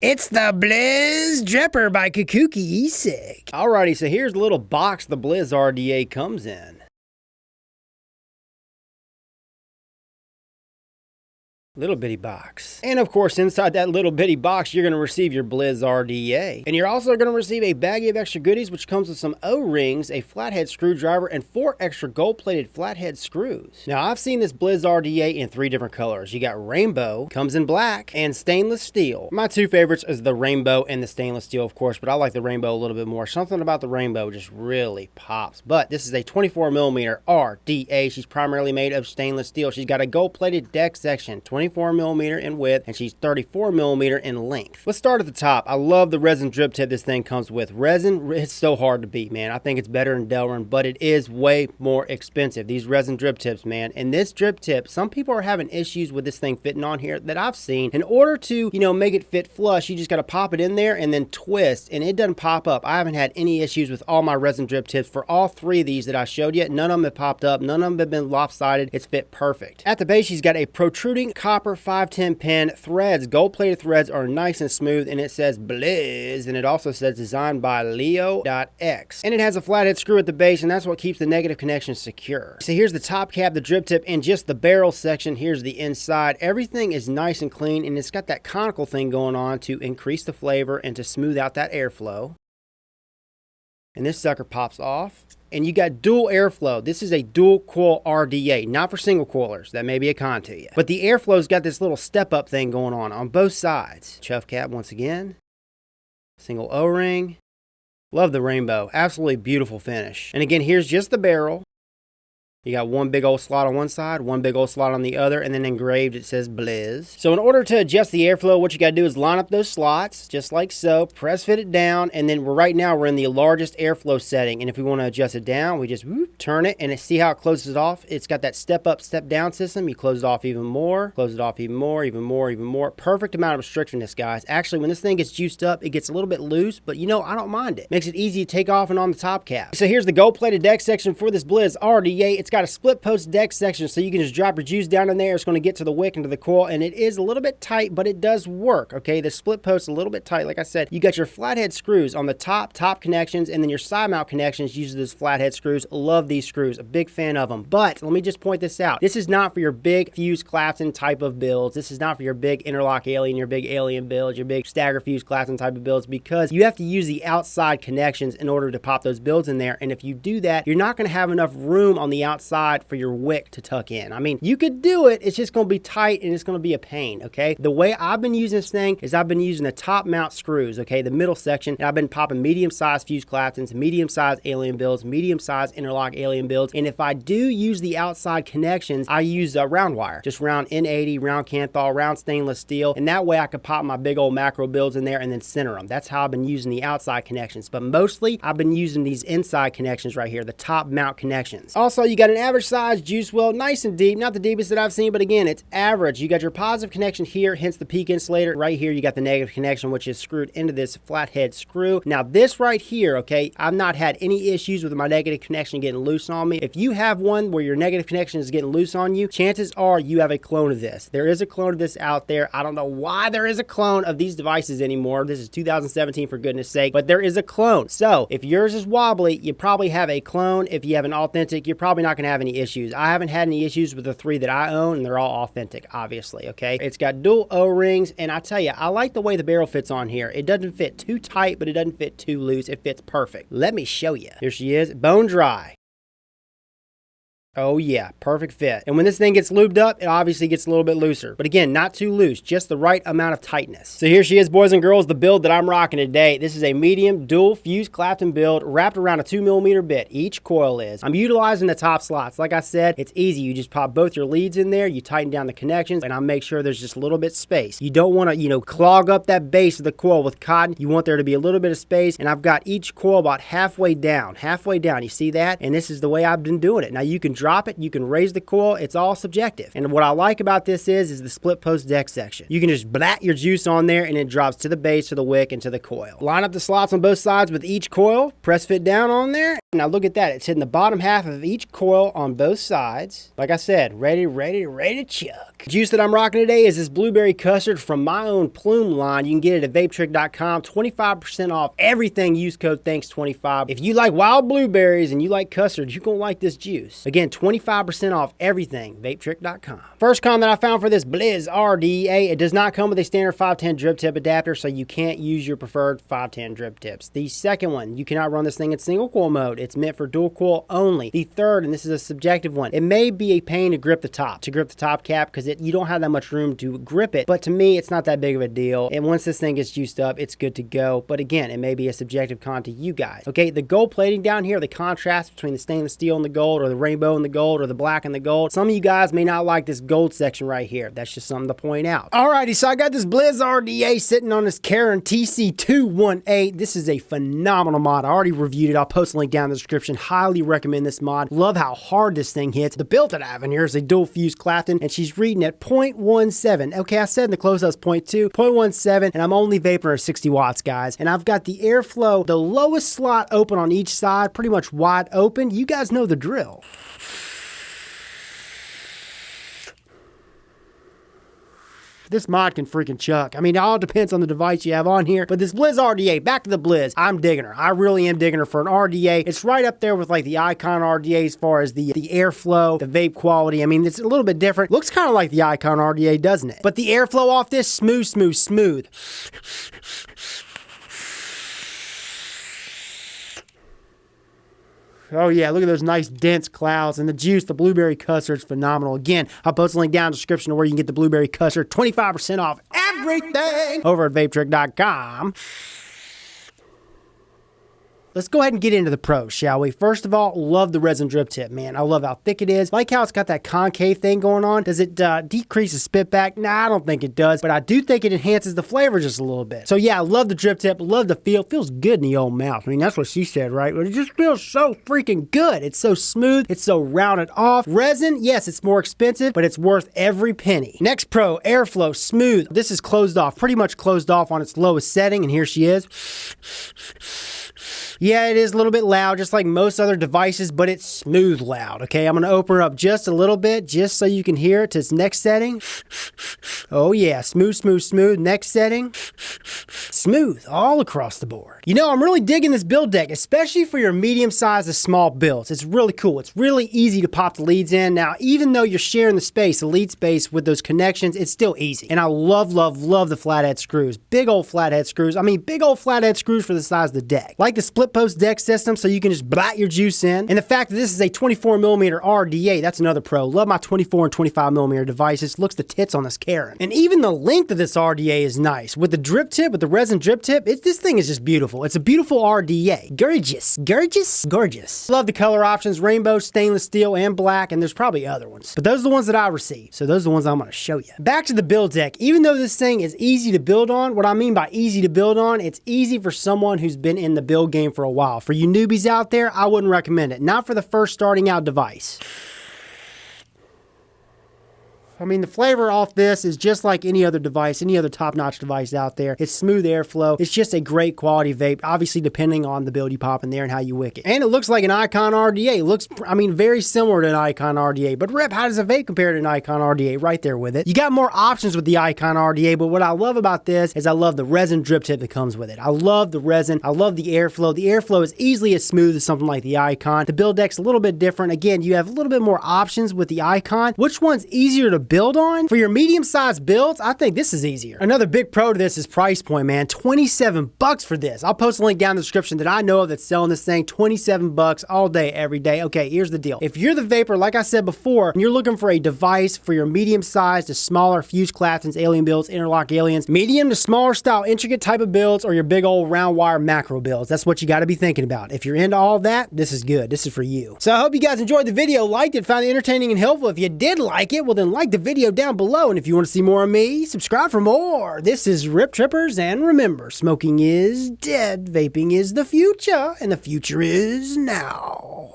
It's the Blizz Dripper by Kukuki Isik. Alrighty, so here's the little box the Blizz RDA comes in. Little bitty box. And of course, inside that little bitty box, you're going to receive your Blizz RDA. And you're also going to receive a baggie of extra goodies, which comes with some O-rings, a flathead screwdriver, and 4 extra gold-plated flathead screws. Now, I've seen this Blizz RDA in 3 different colors. You got rainbow, comes in black, and stainless steel. My 2 favorites is the rainbow and the stainless steel, of course, but I like the rainbow a little bit more. Something about the rainbow just really pops. But this is a 24mm RDA. She's primarily made of stainless steel. She's got a gold-plated deck section, 24mm in width, and she's 34mm in length. Let's start at the top. I love the resin drip tip this thing comes with. Resin, it's so hard to beat, man. I think it's better than Delrin, but it is way more expensive. These resin drip tips, man. And this drip tip, some people are having issues with this thing fitting on here that I've seen. In order to, make it fit flush, you just got to pop it in there and then twist, and it doesn't pop up. I haven't had any issues with all my resin drip tips. For all 3 of these that I showed you, none of them have popped up. None of them have been lopsided. It's fit perfect. At the base, she's got a protruding copper 510 pin threads. Gold-plated threads are nice and smooth, and it says Blizz, and it also says designed by Leo.x. And it has a flathead screw at the base, and that's what keeps the negative connection secure. So here's the top cap, the drip tip, and just the barrel section. Here's the inside. Everything is nice and clean, and it's got that conical thing going on to increase the flavor and to smooth out that airflow. And this sucker pops off. And you got dual airflow. This is a dual coil RDA, not for single coilers. That may be a con to you. But the airflow's got this little step up thing going on both sides. Chuff cap once again. Single O-ring. Love the rainbow. Absolutely beautiful finish. And again, here's just the barrel. You got one big old slot on one side, one big old slot on the other, and then engraved it says Blizz. So in order to adjust the airflow, what you got to do is line up those slots, just like so, press fit it down, and then right now we're in the largest airflow setting. And if we want to adjust it down, we just turn it, and see how it closes it off? It's got that step up, step down system. You close it off even more, close it off even more, even more, even more. Perfect amount of restrictiveness, guys. Actually, when this thing gets juiced up, it gets a little bit loose, but I don't mind it. Makes it easy to take off and on the top cap. So here's the gold-plated deck section for this Blizz RDA. It's got a split post deck section, so you can just drop your juice down in there. It's going to get to the wick and to the coil, and it is a little bit tight, but it does work. Okay, the split post a little bit tight. Like I said, you got your flathead screws on the top connections, and then your side mount connections use those flathead screws. Love these screws, a big fan of them. But let me just point this out. This is not for your big fuse Clapton type of builds. This is not for your big interlock alien, your big alien builds, your big stagger fuse Clapton type of builds, because you have to use the outside connections in order to pop those builds in there. And if you do that, you're not going to have enough room on the outside for your wick to tuck in. I mean, you could do it. It's just going to be tight and it's going to be a pain. Okay. The way I've been using this thing is I've been using the top mount screws. Okay. The middle section. And I've been popping medium-sized fuse Claptons, medium-sized alien builds, medium-sized interlock alien builds. And if I do use the outside connections, I use a round wire, just round N80, round Kanthal, round stainless steel. And that way I could pop my big old macro builds in there and then center them. That's how I've been using the outside connections. But mostly I've been using these inside connections right here, the top mount connections. Also, you got an average size juice well, nice and deep, not the deepest that I've seen, but again, it's average. You got your positive connection here, hence the peak insulator. Right here, you got the negative connection, which is screwed into this flathead screw. Now, this right here, okay, I've not had any issues with my negative connection getting loose on me. If you have one where your negative connection is getting loose on you, chances are you have a clone of this. There is a clone of this out there. I don't know why there is a clone of these devices anymore. This is 2017, for goodness sake, but there is a clone. So, if yours is wobbly, you probably have a clone. If you have an authentic, you're probably not going to have any issues. I haven't had any issues with the 3 that I own, and they're all authentic, obviously. Okay, it's got dual O-rings, and I tell you, I like the way the barrel fits on here. It doesn't fit too tight, but it doesn't fit too loose. It fits perfect. Let me show you. Here she is, bone dry. Oh yeah, perfect fit. And when this thing gets lubed up, it obviously gets a little bit looser. But again, not too loose, just the right amount of tightness. So here she is, boys and girls, the build that I'm rocking today. This is a medium dual fuse Clapton build wrapped around a 2mm bit. Each coil is. I'm utilizing the top slots. Like I said, it's easy. You just pop both your leads in there, you tighten down the connections, and I make sure there's just a little bit of space. You don't want to, clog up that base of the coil with cotton. You want there to be a little bit of space, and I've got each coil about halfway down. You see that? And this is the way I've been doing it. Now you can drop it, you can raise the coil. It's all subjective. And what I like about this is the split post deck section. You can just blat your juice on there and it drops to the base, to the wick, and to the coil. Line up the slots on both sides with each coil, press fit down on there. Now look at that. It's hitting the bottom half of each coil on both sides. Like I said, ready to chuck. Juice that I'm rocking today is this blueberry custard from my own Plume line. You can get it at vapetrick.com. 25% off everything. Use code THANKS25. If you like wild blueberries and you like custard, you're going to like this juice. Again, 25% off everything. vapetrick.com. First con that I found for this Blizz RDA, it does not come with a standard 510 drip tip adapter, so you can't use your preferred 510 drip tips. The second one, you cannot run this thing in single coil mode. It's meant for dual coil only. The third, and this is a subjective one, it may be a pain to grip the top cap, because you don't have that much room to grip it, but to me, it's not that big of a deal. And once this thing gets juiced up, it's good to go. But again, it may be a subjective con to you guys. Okay, the gold plating down here, the contrast between the stainless steel and the gold, or the rainbow and the gold, or the black and the gold. Some of you guys may not like this gold section right here. That's just something to point out. Alrighty, so I got this Blizz RDA sitting on this Karen TC218. This is a phenomenal mod. I already reviewed it. I'll post a link down in the description. Highly recommend this mod. Love how hard this thing hits. The build that I have in here is a dual fuse Clapton, and she's reading at 0.17. Okay, I said in the close was 0.2, 0.17, and I'm only vaping at 60 watts, guys. And I've got the airflow, the lowest slot open on each side, pretty much wide open. You guys know the drill. This mod can freaking chuck. I mean, it all depends on the device you have on here. But this Blizz RDA, back to the Blizz, I'm digging her. I really am digging her for an RDA. It's right up there with like the Icon RDA as far as the airflow, the vape quality. I mean, it's a little bit different. Looks kind of like the Icon RDA, doesn't it? But the airflow off this, smooth. Oh yeah, look at those nice dense clouds, and the juice, the blueberry custard is phenomenal. Again, I'll post a link down in the description of where you can get the blueberry custard. 25% off everything over at vapetrick.com. Let's go ahead and get into the pros, shall we? First of all, love the resin drip tip, man. I love how thick it is. Like how it's got that concave thing going on. Does it decrease the spit back? Nah, I don't think it does, but I do think it enhances the flavor just a little bit. So yeah, I love the drip tip, love the feel. It feels good in the old mouth. I mean, that's what she said, right? But it just feels so freaking good. It's so smooth. It's so rounded off. Resin, yes, it's more expensive, but it's worth every penny. Next pro, airflow, smooth. This is closed off, pretty much closed off on its lowest setting, and here she is. Yeah, it is a little bit loud, just like most other devices, but it's smooth loud, okay? I'm going to open her up just a little bit, just so you can hear it to its next setting. Oh yeah, smooth. Next setting. Smooth all across the board. You know, I'm really digging this build deck, especially for your medium-sized to small builds. It's really cool. It's really easy to pop the leads in. Now, even though you're sharing the space, the lead space with those connections, it's still easy. And I love the flathead screws. Big old flathead screws. I mean, big old flathead screws for the size of the deck. Like the split post deck system, so you can just blat your juice in. And the fact that this is a 24mm RDA, that's another pro. Love my 24 and 25mm devices. Looks the tits on this Karen. And even the length of this RDA is nice. With the drip tip, with the resin drip tip, this thing is just beautiful. It's a beautiful RDA. Gorgeous. Love the color options, rainbow, stainless steel, and black, and there's probably other ones. But those are the ones that I received, so those are the ones I'm going to show you. Back to the build deck. Even though this thing is easy to build on, what I mean by easy to build on, it's easy for someone who's been in the build game for a while. For you newbies out there, I wouldn't recommend it. Not for the first starting out device. I mean, the flavor off this is just like any other device, any other top-notch device out there. It's smooth airflow. It's just a great quality vape, obviously depending on the build you pop in there and how you wick it. And it looks like an Icon RDA. It looks, I mean, very similar to an Icon RDA. But Rip, how does a vape compare to an Icon RDA? Right there with it. You got more options with the Icon RDA, but what I love about this is I love the resin drip tip that comes with it. I love the resin. I love the airflow. The airflow is easily as smooth as something like the Icon. The build deck's a little bit different. Again, you have a little bit more options with the Icon. Which one's easier to build on? For your medium-sized builds, I think this is easier. Another big pro to this is price point, man. 27 bucks for this. I'll post a link down in the description that I know of that's selling this thing. 27 bucks all day, every day. Okay, here's the deal. If you're the vapor, like I said before, and you're looking for a device for your medium-sized to smaller fuse Claptons, alien builds, interlock aliens, medium to smaller style, intricate type of builds, or your big old round wire macro builds, that's what you got to be thinking about. If you're into all that, this is good. This is for you. So I hope you guys enjoyed the video, liked it, found it entertaining and helpful. If you did like it, well then like the video down below. And if you want to see more of me, subscribe for more. This is Rip Trippers, and remember, smoking is dead, vaping is the future, and the future is now.